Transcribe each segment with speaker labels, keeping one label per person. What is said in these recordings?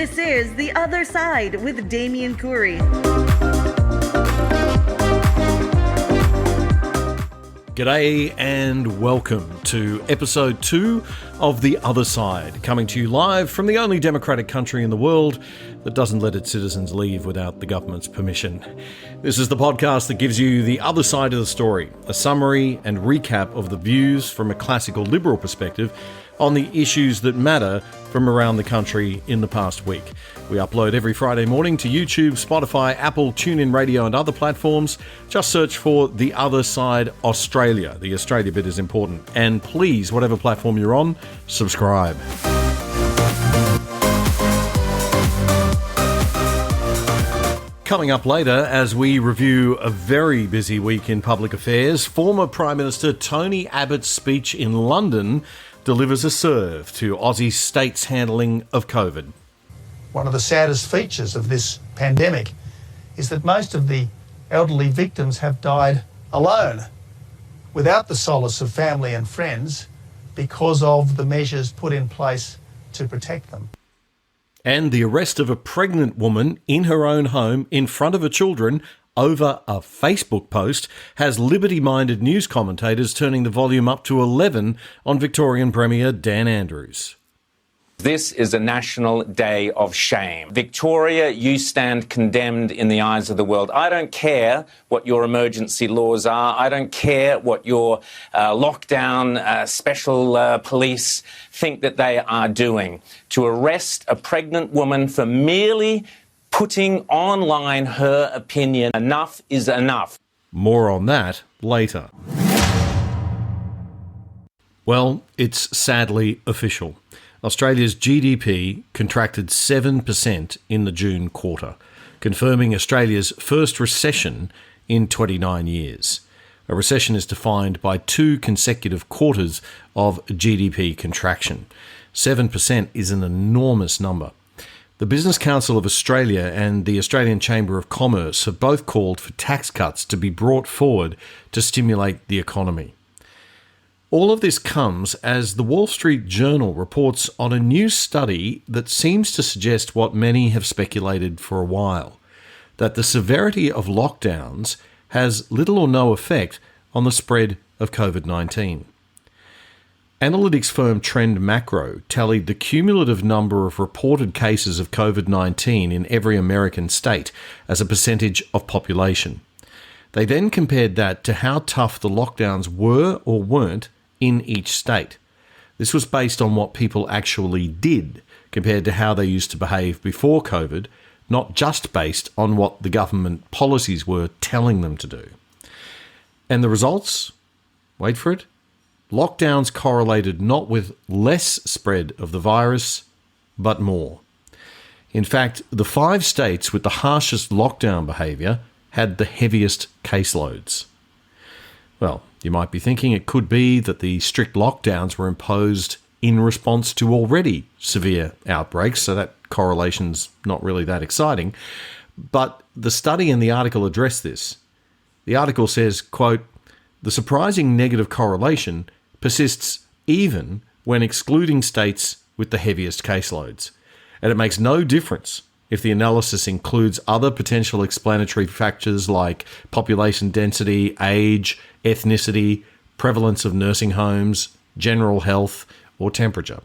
Speaker 1: This is The Other Side with Damian Coory.
Speaker 2: G'day and welcome to episode 2 of The Other Side, coming to you live from the only democratic country in the world that doesn't let its citizens leave without the government's permission. This is the podcast that gives you the other side of the story, a summary and recap of the views from a classical liberal perspective on the issues that matter from around the country in the past week. We upload every Friday morning to YouTube, Spotify, Apple, TuneIn Radio and other platforms. Just search for The Other Side Australia. The Australia bit is important. And please, whatever platform you're on, subscribe. Coming up later, as we review a very busy week in public affairs, former Prime Minister Tony Abbott's speech in London delivers a serve to Aussie state's handling of COVID.
Speaker 3: One of the saddest features of this pandemic is that most of the elderly victims have died alone, without the solace of family and friends, because of the measures put in place to protect them.
Speaker 2: And the arrest of a pregnant woman in her own home in front of her children over a Facebook post has liberty-minded news commentators turning the volume up to 11 on Victorian Premier Dan Andrews.
Speaker 4: This is a national day of shame. Victoria, you stand condemned in the eyes of the world. I don't care what your emergency laws are. I don't care what your lockdown special police think that they are doing. To arrest a pregnant woman for merely putting online her opinion, enough is enough.
Speaker 2: More on that later. Well, it's sadly official. Australia's GDP contracted 7% in the June quarter, confirming Australia's first recession in 29 years. A recession is defined by 2 consecutive quarters of GDP contraction. 7% is an enormous number. The Business Council of Australia and the Australian Chamber of Commerce have both called for tax cuts to be brought forward to stimulate the economy. All of this comes as the Wall Street Journal reports on a new study that seems to suggest what many have speculated for a while, that the severity of lockdowns has little or no effect on the spread of COVID-19. Analytics firm Trend Macro tallied the cumulative number of reported cases of COVID-19 in every American state as a percentage of population. They then compared that to how tough the lockdowns were or weren't in each state. This was based on what people actually did compared to how they used to behave before COVID, not just based on what the government policies were telling them to do. And the results? Wait for it. Lockdowns correlated not with less spread of the virus, but more. In fact, the 5 states with the harshest lockdown behaviour had the heaviest caseloads. Well, you might be thinking it could be that the strict lockdowns were imposed in response to already severe outbreaks, so that correlation's not really that exciting. But the study and the article address this. The article says, quote, "The surprising negative correlation persists even when excluding states with the heaviest caseloads. And it makes no difference if the analysis includes other potential explanatory factors like population density, age, ethnicity, prevalence of nursing homes, general health, or temperature.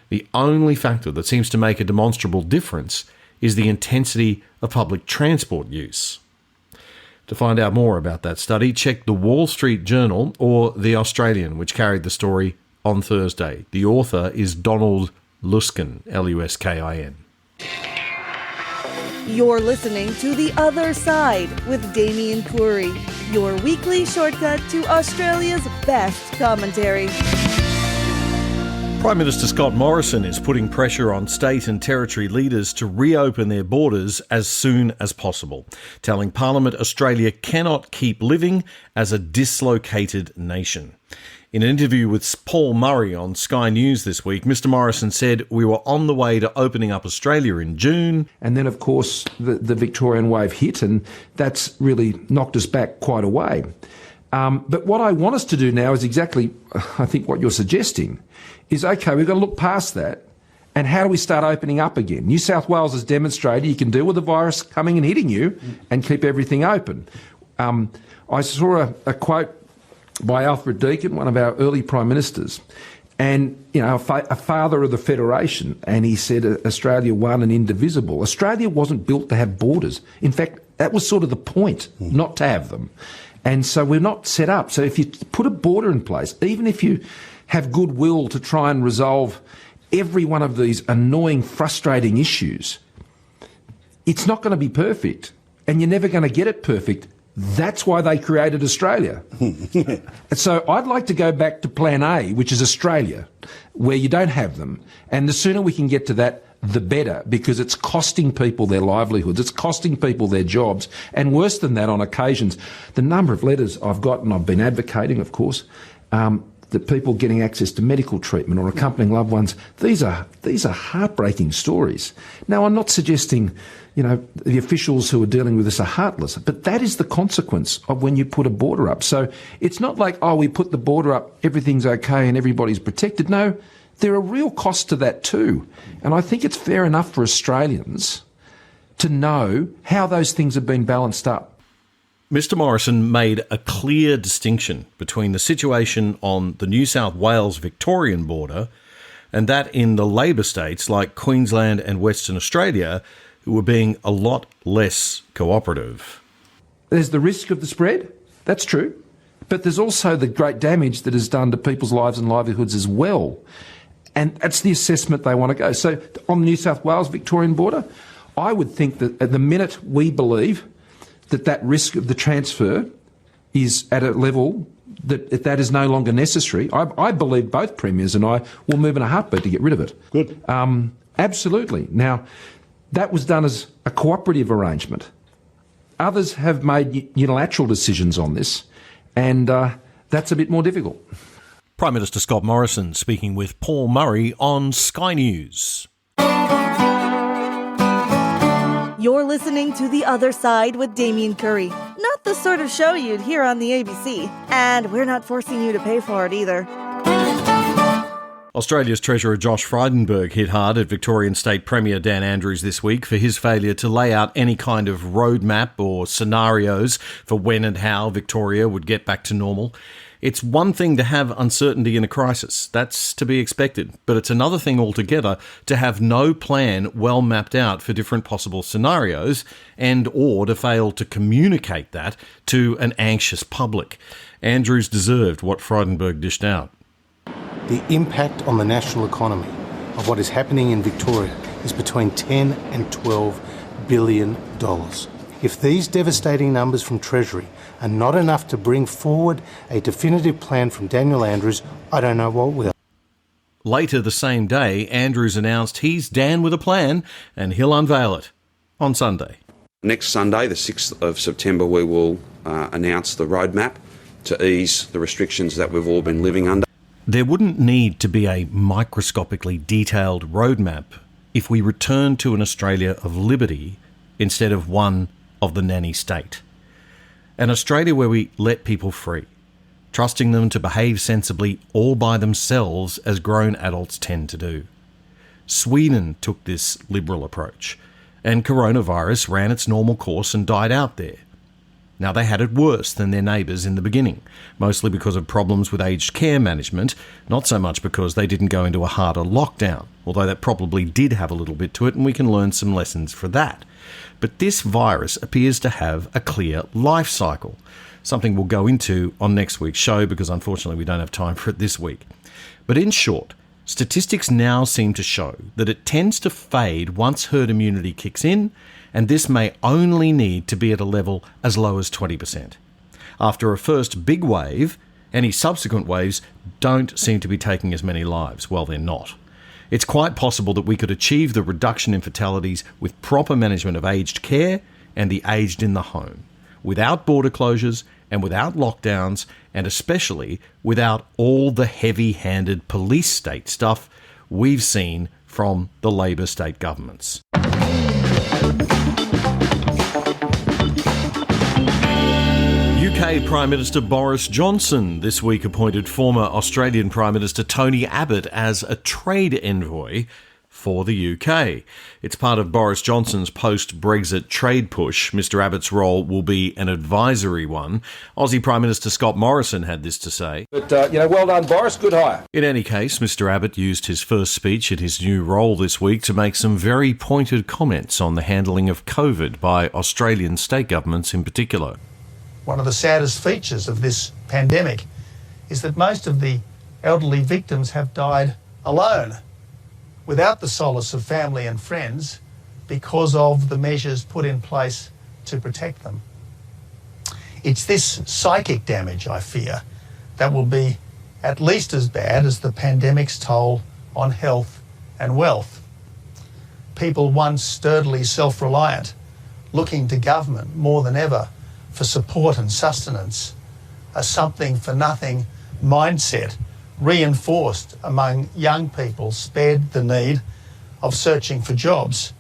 Speaker 2: The only factor that seems to make a demonstrable difference is the intensity of public transport use." To find out more about that study, check the Wall Street Journal or The Australian, which carried the story on Thursday. The author is Donald Luskin, Luskin.
Speaker 1: You're listening to The Other Side with Damian Coory, your weekly shortcut to Australia's best commentary.
Speaker 2: Prime Minister Scott Morrison is putting pressure on state and territory leaders to reopen their borders as soon as possible, telling Parliament Australia cannot keep living as a dislocated nation. In an interview with Paul Murray on Sky News this week, Mr Morrison said we were on the way to opening up Australia in June.
Speaker 5: And then, of course, the Victorian wave hit, and that's really knocked us back quite a way. But what I want us to do now is exactly, I think, what you're suggesting, is, OK, we've got to look past that And how do we start opening up again? New South Wales has demonstrated you can deal with the virus coming and hitting you and keep everything open. I saw a quote by Alfred Deakin, one of our early prime ministers, and a father of the Federation, and he said Australia one and indivisible. Australia wasn't built to have borders. In fact, that was sort of the point, not to have them. And so we're not set up. So if you put a border in place, even if you have goodwill to try and resolve every one of these annoying, frustrating issues, it's not going to be perfect, and you're never going to get it perfect. That's why they created Australia. And so I'd like to go back to plan A, which is Australia, where you don't have them. And the sooner we can get to that, the better, because it's costing people their livelihoods, it's costing people their jobs, and worse than that on occasions. The number of letters I've got, and I've been advocating, of course, that people getting access to medical treatment or accompanying loved ones, these are heartbreaking stories. Now, I'm not suggesting, the officials who are dealing with this are heartless, but that is the consequence of when you put a border up. So it's not like, we put the border up, everything's okay and everybody's protected. No, there are real costs to that too. And I think it's fair enough for Australians to know how those things have been balanced up.
Speaker 2: Mr Morrison made a clear distinction between the situation on the New South Wales Victorian border and that in the Labor states like Queensland and Western Australia, who were being a lot less cooperative.
Speaker 5: There's the risk of the spread, that's true, but there's also the great damage that is done to people's lives and livelihoods as well. And that's the assessment they want to go. So on the New South Wales Victorian border, I would think that at the minute we believe that risk of the transfer is at a level that is no longer necessary, I believe both premiers and I will move in a heartbeat to get rid of it.
Speaker 6: Good.
Speaker 5: Absolutely. Now, that was done as a cooperative arrangement. Others have made unilateral decisions on this, and that's a bit more difficult.
Speaker 2: Prime Minister Scott Morrison speaking with Paul Murray on Sky News.
Speaker 1: You're listening to The Other Side with Damian Coory. Not the sort of show you'd hear on the ABC. And we're not forcing you to pay for it either.
Speaker 2: Australia's Treasurer Josh Frydenberg hit hard at Victorian State Premier Dan Andrews this week for his failure to lay out any kind of roadmap or scenarios for when and how Victoria would get back to normal. It's one thing to have uncertainty in a crisis. That's to be expected. But it's another thing altogether to have no plan well mapped out for different possible scenarios or to fail to communicate that to an anxious public. Andrews deserved what Frydenberg dished out.
Speaker 6: The impact on the national economy of what is happening in Victoria is between $10 and $12 billion. If these devastating numbers from Treasury are not enough to bring forward a definitive plan from Daniel Andrews, I don't know what will.
Speaker 2: Later the same day, Andrews announced he's Dan with a plan and he'll unveil it on Sunday.
Speaker 7: Next Sunday, the 6th of September, we will announce the roadmap to ease the restrictions that we've all been living under.
Speaker 2: There wouldn't need to be a microscopically detailed roadmap if we return to an Australia of liberty instead of one of the nanny state. An Australia where we let people free, trusting them to behave sensibly all by themselves as grown adults tend to do. Sweden took this liberal approach, and coronavirus ran its normal course and died out there. Now, they had it worse than their neighbours in the beginning, mostly because of problems with aged care management, not so much because they didn't go into a harder lockdown, although that probably did have a little bit to it and we can learn some lessons for that. But this virus appears to have a clear life cycle, something we'll go into on next week's show because unfortunately we don't have time for it this week. But in short, statistics now seem to show that it tends to fade once herd immunity kicks in, and this may only need to be at a level as low as 20%. After a first big wave, any subsequent waves don't seem to be taking as many lives. Well, they're not. It's quite possible that we could achieve the reduction in fatalities with proper management of aged care and the aged in the home, without border closures and without lockdowns, and especially without all the heavy-handed police state stuff we've seen from the Labor state governments. UK Prime Minister Boris Johnson this week appointed former Australian Prime Minister Tony Abbott as a trade envoy for the UK. It's part of Boris Johnson's post-Brexit trade push. Mr Abbott's role will be an advisory one. Aussie Prime Minister Scott Morrison had this to say.
Speaker 5: But, well done, Boris. Good hire.
Speaker 2: In any case, Mr Abbott used his first speech in his new role this week to make some very pointed comments on the handling of COVID by Australian state governments in particular.
Speaker 3: One of the saddest features of this pandemic is that most of the elderly victims have died alone, without the solace of family and friends, because of the measures put in place to protect them. It's this psychic damage, I fear, that will be at least as bad as the pandemic's toll on health and wealth. People once sturdily self-reliant, looking to government more than ever for support and sustenance, a something-for-nothing mindset reinforced among young people spared the need of searching for jobs,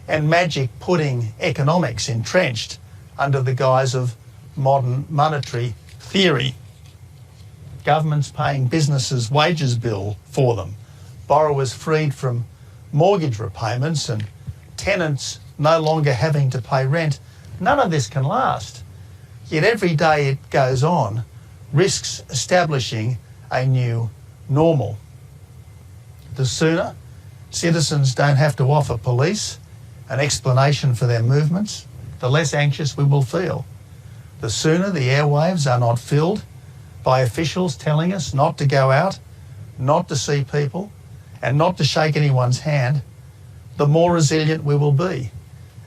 Speaker 3: and magic pudding economics entrenched under the guise of modern monetary theory. Governments paying businesses' wages bill for them, borrowers freed from mortgage repayments, and tenants no longer having to pay rent. None of this can last. Yet every day it goes on risks establishing a new normal. The sooner citizens don't have to offer police an explanation for their movements, the less anxious we will feel. The sooner the airwaves are not filled by officials telling us not to go out, not to see people, and not to shake anyone's hand, the more resilient we will be,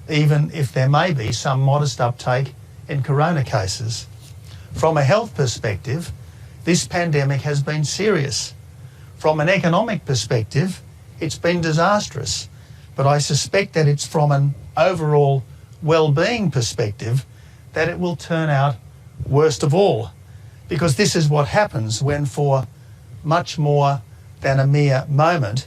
Speaker 3: even if there may be some modest uptake in corona cases. From a health perspective, this pandemic has been serious. From an economic perspective, it's been disastrous. But I suspect that it's from an overall well-being perspective that it will turn out worst of all. Because this is what happens when, for much more than a mere moment,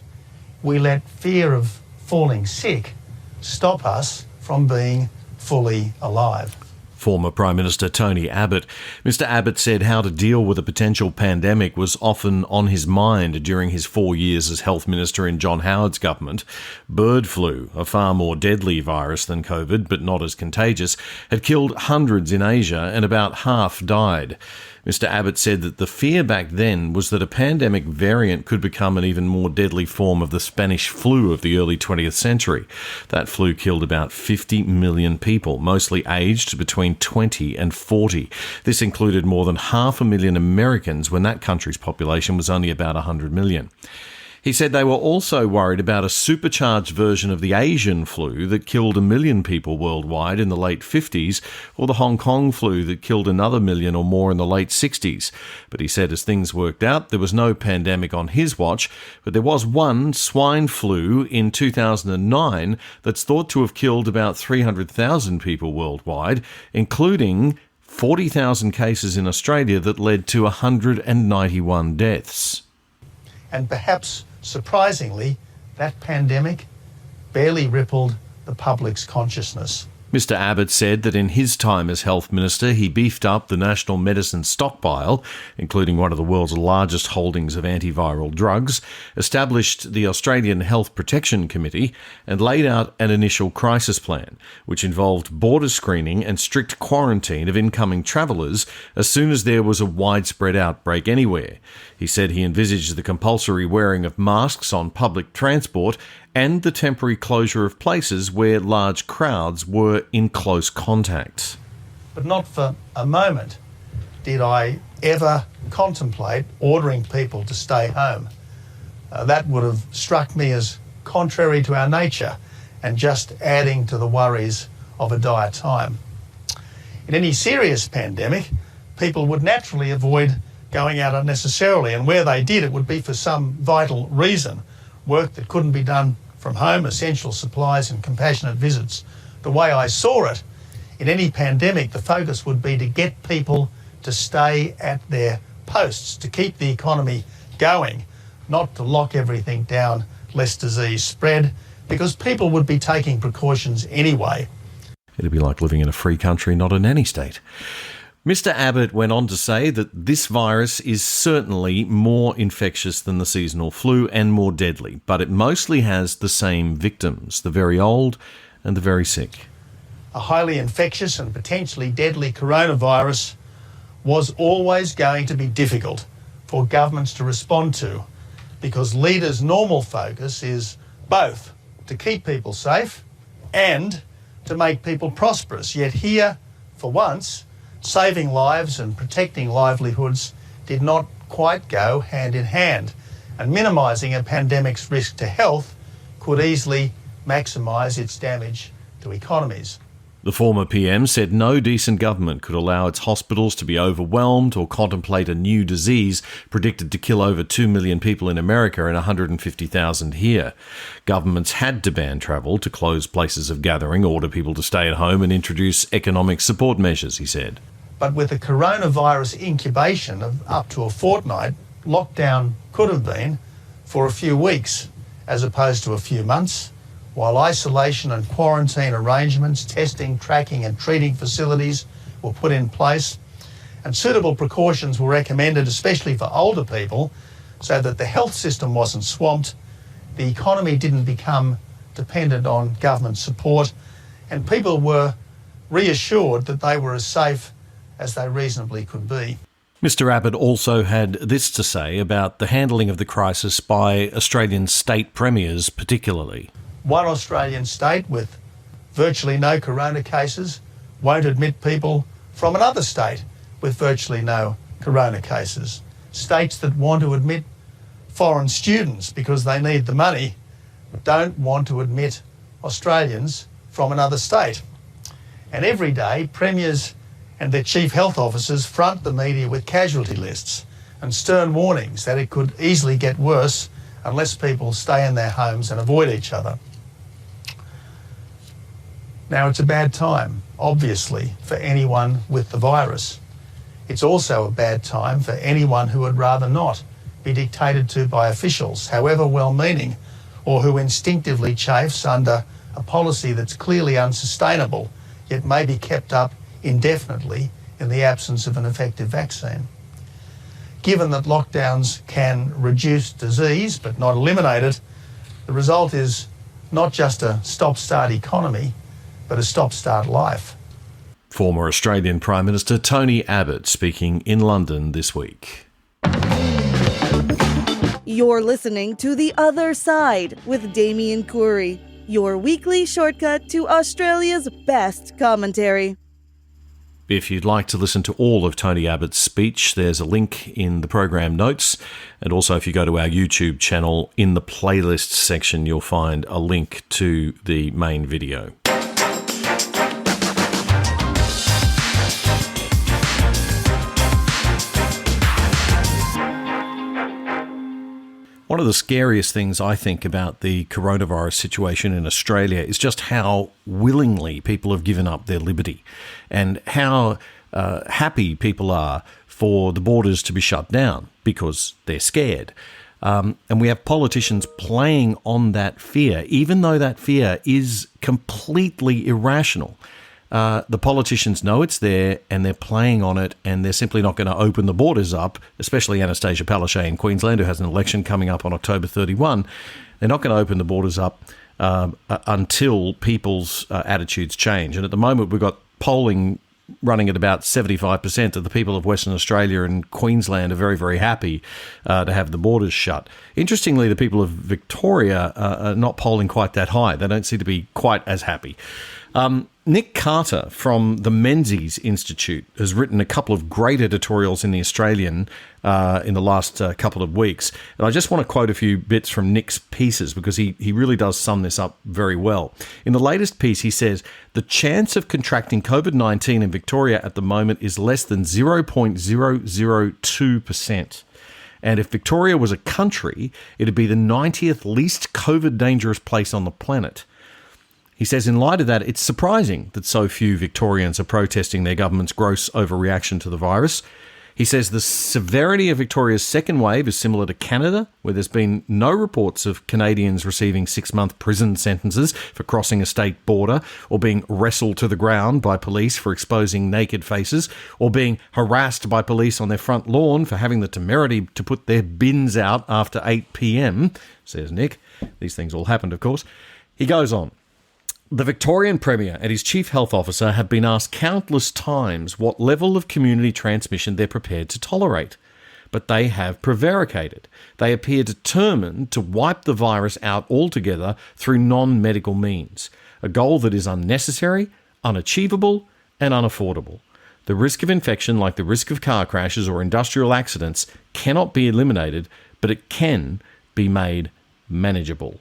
Speaker 3: we let fear of falling sick stop us from being fully alive.
Speaker 2: Former Prime Minister Tony Abbott. Mr Abbott said how to deal with a potential pandemic was often on his mind during his 4 years as Health Minister in John Howard's government. Bird flu, a far more deadly virus than COVID, but not as contagious, had killed hundreds in Asia and about half died. Mr Abbott said that the fear back then was that a pandemic variant could become an even more deadly form of the Spanish flu of the early 20th century. That flu killed about 50 million people, mostly aged between 20 and 40. This included more than 500,000 Americans when that country's population was only about 100 million. He said they were also worried about a supercharged version of the Asian flu that killed 1 million people worldwide in the late 50s, or the Hong Kong flu that killed another 1 million or more in the late 60s. But he said as things worked out, there was no pandemic on his watch, but there was one, swine flu, in 2009 that's thought to have killed about 300,000 people worldwide, including 40,000 cases in Australia that led to 191 deaths.
Speaker 3: And perhaps surprisingly, that pandemic barely rippled the public's consciousness.
Speaker 2: Mr Abbott said that in his time as Health Minister, he beefed up the national medicine stockpile, including one of the world's largest holdings of antiviral drugs, established the Australian Health Protection Committee, and laid out an initial crisis plan, which involved border screening and strict quarantine of incoming travellers as soon as there was a widespread outbreak anywhere. He said he envisaged the compulsory wearing of masks on public transport and the temporary closure of places where large crowds were in close contact.
Speaker 3: But not for a moment did I ever contemplate ordering people to stay home. That would have struck me as contrary to our nature and just adding to the worries of a dire time. In any serious pandemic, people would naturally avoid going out unnecessarily, and where they did, it would be for some vital reason. Work that couldn't be done from home, essential supplies and compassionate visits. The way I saw it, in any pandemic, the focus would be to get people to stay at their posts, to keep the economy going, not to lock everything down lest disease spread, because people would be taking precautions anyway.
Speaker 2: It'd be like living in a free country, not a nanny state. Mr. Abbott went on to say that this virus is certainly more infectious than the seasonal flu and more deadly, but it mostly has the same victims, the very old and the very sick.
Speaker 3: A highly infectious and potentially deadly coronavirus was always going to be difficult for governments to respond to, because leaders' normal focus is both to keep people safe and to make people prosperous. Yet here, for once, saving lives and protecting livelihoods did not quite go hand in hand, and minimising a pandemic's risk to health could easily maximise its damage to economies.
Speaker 2: The former PM said no decent government could allow its hospitals to be overwhelmed or contemplate a new disease predicted to kill over 2 million people in America and 150,000 here. Governments had to ban travel, to close places of gathering, order people to stay at home and introduce economic support measures, he said.
Speaker 3: But with a coronavirus incubation of up to a fortnight, lockdown could have been for a few weeks as opposed to a few months, while isolation and quarantine arrangements, testing, tracking and treating facilities were put in place, and suitable precautions were recommended, especially for older people, so that the health system wasn't swamped, the economy didn't become dependent on government support, and people were reassured that they were as safe as they reasonably could be.
Speaker 2: Mr. Abbott also had this to say about the handling of the crisis by Australian state premiers particularly.
Speaker 3: One Australian state with virtually no corona cases won't admit people from another state with virtually no corona cases. States that want to admit foreign students because they need the money don't want to admit Australians from another state. And every day, premiers and their chief health officers front the media with casualty lists and stern warnings that it could easily get worse unless people stay in their homes and avoid each other. Now, it's a bad time, obviously, for anyone with the virus. It's also a bad time for anyone who would rather not be dictated to by officials, however well-meaning, or who instinctively chafes under a policy that's clearly unsustainable, yet may be kept up indefinitely in the absence of an effective vaccine. Given that lockdowns can reduce disease but not eliminate it, the result is not just a stop-start economy, but a stop-start life.
Speaker 2: Former Australian Prime Minister Tony Abbott speaking in London this week.
Speaker 1: You're listening to The Other Side with Damian Coory, your weekly shortcut to Australia's best commentary.
Speaker 2: If you'd like to listen to all of Tony Abbott's speech, there's a link in the program notes. And also, if you go to our YouTube channel, in the playlists section, you'll find a link to the main video. One of the scariest things I think about the coronavirus situation in Australia is just how willingly people have given up their liberty and how happy people are for the borders to be shut down because they're scared. And we have politicians playing on that fear, even though that fear is completely irrational. The politicians know it's there and they're playing on it, and they're simply not going to open the borders up, especially Anastasia Palaszczuk in Queensland, who has an election coming up on October 31. They're not going to open the borders up until people's attitudes change. And at the moment, we've got polling running at about 75% of the people of Western Australia and Queensland are very, very happy to have the borders shut. Interestingly, the people of Victoria are not polling quite that high. They don't seem to be quite as happy. Nick Carter from the Menzies Institute has written a couple of great editorials in The Australian in the last couple of weeks. And I just want to quote a few bits from Nick's pieces because he really does sum this up very well. In the latest piece, he says, the chance of contracting COVID-19 in Victoria at the moment is less than 0.002%. And if Victoria was a country, it'd be the 90th least COVID dangerous place on the planet. He says, in light of that, it's surprising that so few Victorians are protesting their government's gross overreaction to the virus. He says the severity of Victoria's second wave is similar to Canada, where there's been no reports of Canadians receiving 6-month prison sentences for crossing a state border, or being wrestled to the ground by police for exposing naked faces, or being harassed by police on their front lawn for having the temerity to put their bins out after 8 p.m, says Nick. These things all happened, of course. He goes on. The Victorian Premier and his Chief Health Officer have been asked countless times what level of community transmission they're prepared to tolerate, but they have prevaricated. They appear determined to wipe the virus out altogether through non-medical means, a goal that is unnecessary, unachievable, and unaffordable. The risk of infection, like the risk of car crashes or industrial accidents, cannot be eliminated, but it can be made manageable.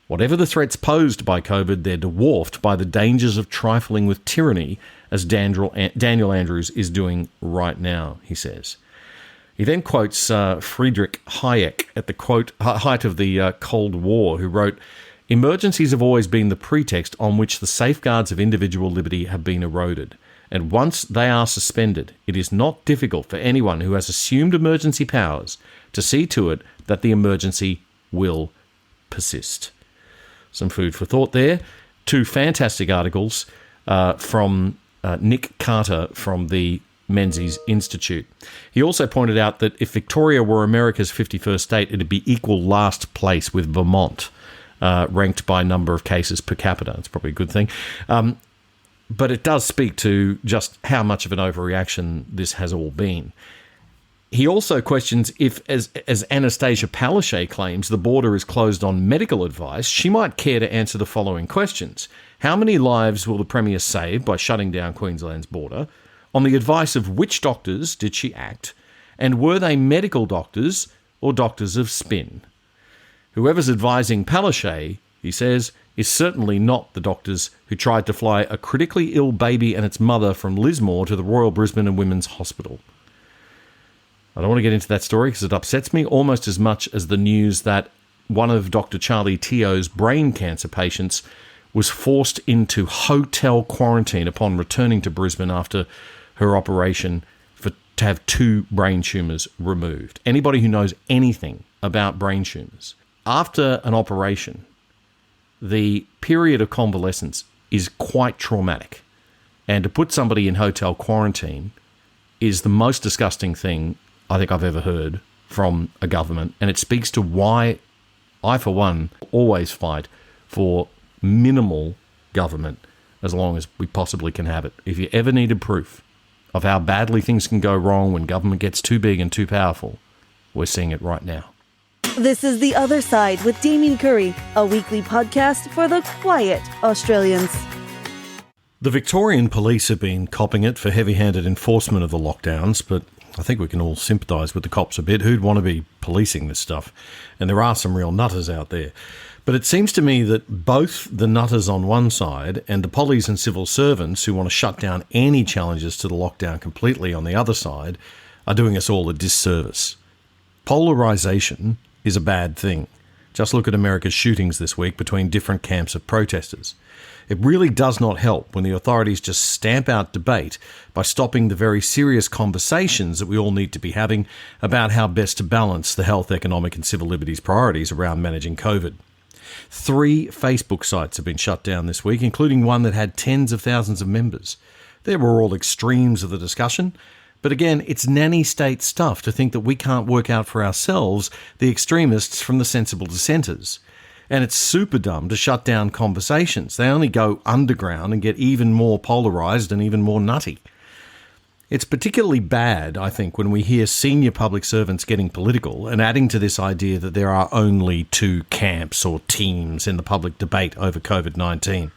Speaker 2: Whatever the threats posed by COVID, they're dwarfed by the dangers of trifling with tyranny, as Daniel Andrews is doing right now, he says. He then quotes Friedrich Hayek at the height of the Cold War, who wrote, "Emergencies have always been the pretext on which the safeguards of individual liberty have been eroded. And once they are suspended, it is not difficult for anyone who has assumed emergency powers to see to it that the emergency will persist." Some food for thought there. 2 fantastic articles from Nick Carter from the Menzies Institute. He also pointed out that if Victoria were America's 51st state, it'd be equal last place with Vermont, ranked by number of cases per capita. It's probably a good thing. But it does speak to just how much of an overreaction this has all been. He also questions if, as Anastasia Palaszczuk claims, the border is closed on medical advice. She might care to answer the following questions. How many lives will the Premier save by shutting down Queensland's border? On the advice of which doctors did she act? And were they medical doctors or doctors of spin? Whoever's advising Palaszczuk, he says, is certainly not the doctors who tried to fly a critically ill baby and its mother from Lismore to the Royal Brisbane and Women's Hospital. I don't want to get into that story because it upsets me almost as much as the news that one of Dr. Charlie Teo's brain cancer patients was forced into hotel quarantine upon returning to Brisbane after her operation to have 2 brain tumours removed. Anybody who knows anything about brain tumours, after an operation, the period of convalescence is quite traumatic. And to put somebody in hotel quarantine is the most disgusting thing I think I've ever heard from a government, and it speaks to why I, for one, always fight for minimal government as long as we possibly can have it. If you ever needed proof of how badly things can go wrong when government gets too big and too powerful, we're seeing it right now.
Speaker 1: This is The Other Side with Damian Coory, a weekly podcast for the quiet Australians.
Speaker 2: The Victorian police have been copping it for heavy-handed enforcement of the lockdowns, but I think we can all sympathise with the cops a bit. Who'd want to be policing this stuff? And there are some real nutters out there. But it seems to me that both the nutters on one side and the pollies and civil servants who want to shut down any challenges to the lockdown completely on the other side are doing us all a disservice. Polarisation is a bad thing. Just look at America's shootings this week between different camps of protesters. It really does not help when the authorities just stamp out debate by stopping the very serious conversations that we all need to be having about how best to balance the health, economic and civil liberties priorities around managing COVID. 3 Facebook sites have been shut down this week, including one that had tens of thousands of members. They were all extremes of the discussion, but again, it's nanny state stuff to think that we can't work out for ourselves the extremists from the sensible dissenters. And it's super dumb to shut down conversations. They only go underground and get even more polarised and even more nutty. It's particularly bad, I think, when we hear senior public servants getting political and adding to this idea that there are only 2 camps or teams in the public debate over COVID-19.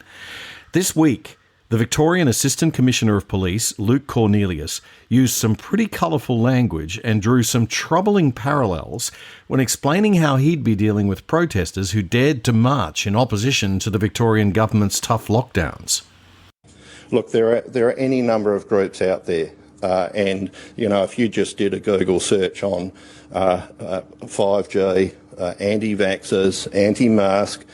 Speaker 2: This week, the Victorian Assistant Commissioner of Police, Luke Cornelius, used some pretty colourful language and drew some troubling parallels when explaining how he'd be dealing with protesters who dared to march in opposition to the Victorian government's tough lockdowns.
Speaker 8: Look, there are any number of groups out there, and if you just did a Google search on 5G, anti-vaxxers, anti-mask,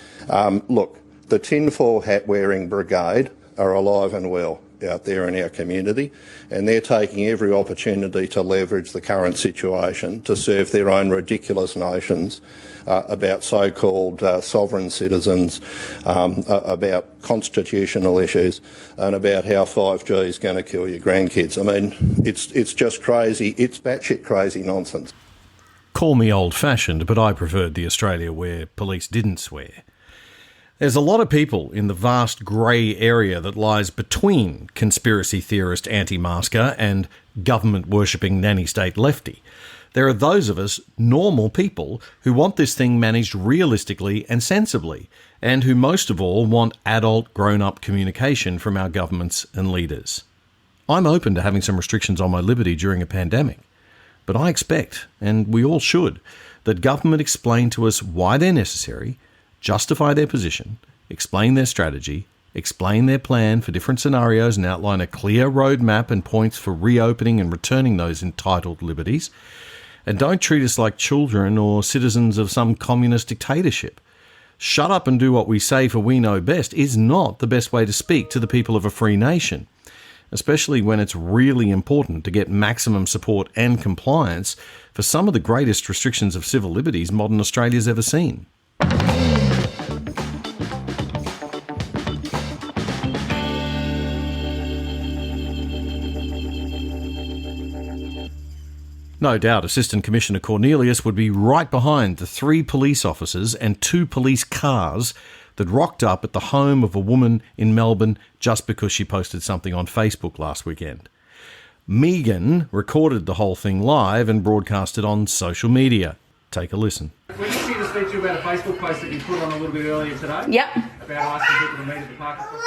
Speaker 8: look, the tinfoil hat wearing brigade are alive and well. out there in our community, and they're taking every opportunity to leverage the current situation to serve their own ridiculous notions about so-called sovereign citizens, about constitutional issues, and about how 5G is going to kill your grandkids. I mean, it's just crazy. It's batshit crazy nonsense.
Speaker 2: Call me old-fashioned, but I preferred the Australia where police didn't swear. There's a lot of people in the vast grey area that lies between conspiracy theorist anti-masker and government-worshipping nanny state lefty. There are those of us, normal people, who want this thing managed realistically and sensibly, and who most of all want adult, grown-up communication from our governments and leaders. I'm open to having some restrictions on my liberty during a pandemic, but I expect, and we all should, that government explain to us why they're necessary, justify their position, explain their strategy, explain their plan for different scenarios and outline a clear roadmap and points for reopening and returning those entitled liberties. And don't treat us like children or citizens of some communist dictatorship. Shut up and do what we say for we know best is not the best way to speak to the people of a free nation, especially when it's really important to get maximum support and compliance for some of the greatest restrictions of civil liberties modern Australia's ever seen. No doubt Assistant Commissioner Cornelius would be right behind the 3 police officers and 2 police cars that rocked up at the home of a woman in Melbourne just because she posted something on Facebook last weekend. Megan recorded the whole thing live and broadcast it on social media. Take a listen.
Speaker 9: We just here to speak to you about a Facebook post that you put on a little bit earlier today.
Speaker 10: Yep.
Speaker 9: About asking people to meet at the park across the road.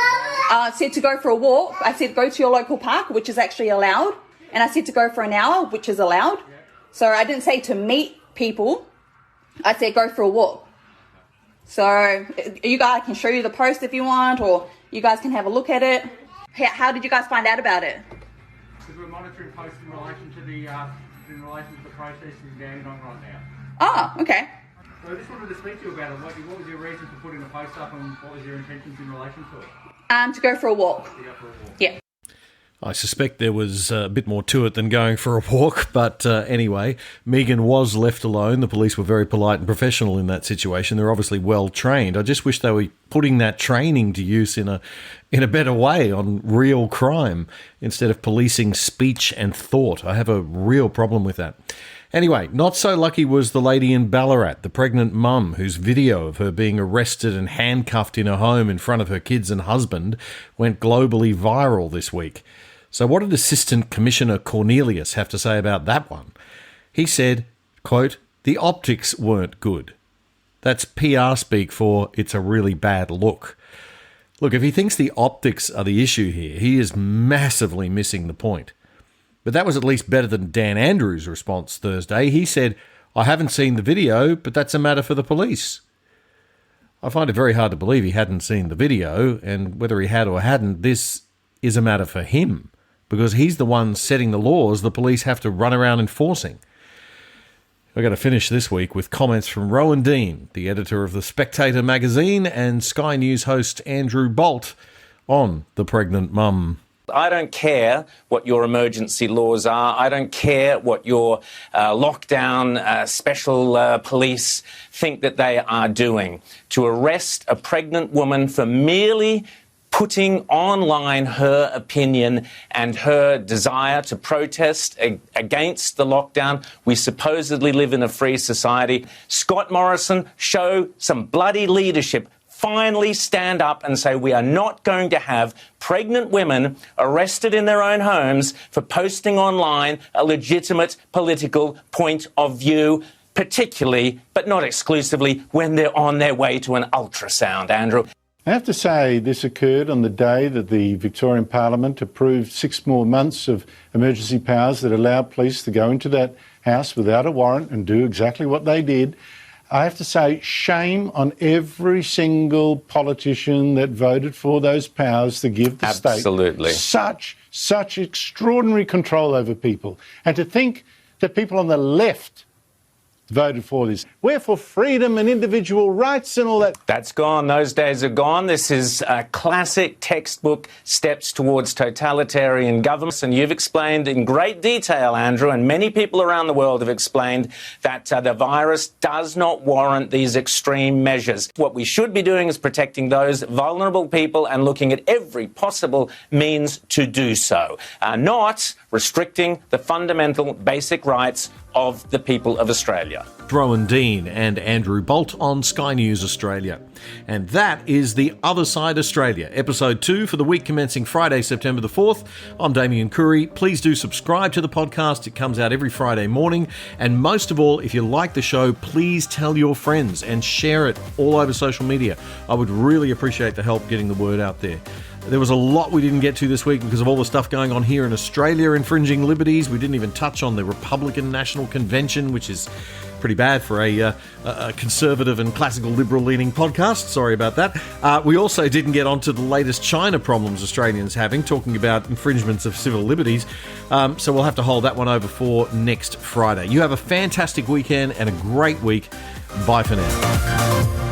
Speaker 10: I said to go for a walk. I said go to your local park, which is actually allowed. And I said to go for an hour, which is allowed. Yep. So I didn't say to meet people. I said go for a walk. So you guys can show you the post if you want, or you guys can have a look at it. How did you guys find out about it?
Speaker 9: Because we're monitoring posts in relation to the processes going on right now.
Speaker 10: Oh, okay.
Speaker 9: So I just wanted to speak to you about it. What was your reason for putting the post up, and what was your intentions in relation to it?
Speaker 10: To go for a walk.
Speaker 9: To go for a walk.
Speaker 10: Yeah.
Speaker 2: I suspect there was a bit more to it than going for a walk, but anyway, Megan was left alone. The police were very polite and professional in that situation. They're obviously well trained. I just wish they were putting that training to use in a better way on real crime instead of policing speech and thought. I have a real problem with that. Anyway, not so lucky was the lady in Ballarat, the pregnant mum whose video of her being arrested and handcuffed in her home in front of her kids and husband went globally viral this week. So what did Assistant Commissioner Cornelius have to say about that one? He said, quote, "The optics weren't good." That's PR speak for it's a really bad look. Look, if he thinks the optics are the issue here, he is massively missing the point. But that was at least better than Dan Andrews' response Thursday. He said, "I haven't seen the video, but that's a matter for the police." I find it very hard to believe he hadn't seen the video, and whether he had or hadn't, this is a matter for him, because he's the one setting the laws the police have to run around enforcing. We're going to finish this week with comments from Rowan Dean, the editor of The Spectator magazine, and Sky News host Andrew Bolt on the pregnant mum.
Speaker 4: I don't care what your emergency laws are. I don't care what your lockdown special police think that they are doing. To arrest a pregnant woman for merely putting online her opinion and her desire to protest against the lockdown. We supposedly live in a free society. Scott Morrison, show some bloody leadership. Finally stand up and say we are not going to have pregnant women arrested in their own homes for posting online a legitimate political point of view, particularly, but not exclusively, when they're on their way to an ultrasound, Andrew.
Speaker 11: I have to say this occurred on the day that the Victorian Parliament approved 6 more months of emergency powers that allowed police to go into that house without a warrant and do exactly what they did. I have to say shame on every single politician that voted for those powers to give the
Speaker 4: Absolutely.
Speaker 11: state such extraordinary control over people. And to think that people on the left voted for this. We're for freedom and individual rights and all that.
Speaker 4: That's gone. Those days are gone. This is a classic textbook steps towards totalitarian governments. And you've explained in great detail, Andrew, and many people around the world have explained that the virus does not warrant these extreme measures. What we should be doing is protecting those vulnerable people and looking at every possible means to do so, not restricting the fundamental basic rights of the people of Australia.
Speaker 2: Rowan Dean and Andrew Bolt on Sky News Australia. And that is The Other Side Australia, episode 2 for the week commencing Friday, September the 4th. I'm Damian Coory. Please do subscribe to the podcast. It comes out every Friday morning. And most of all, if you like the show, please tell your friends and share it all over social media. I would really appreciate the help getting the word out there. There was a lot we didn't get to this week because of all the stuff going on here in Australia, infringing liberties. We didn't even touch on the Republican National Convention, which is pretty bad for a conservative and classical liberal-leaning podcast. Sorry about that. We also didn't get onto the latest China problems Australians having, talking about infringements of civil liberties. So we'll have to hold that one over for next Friday. You have a fantastic weekend and a great week. Bye for now.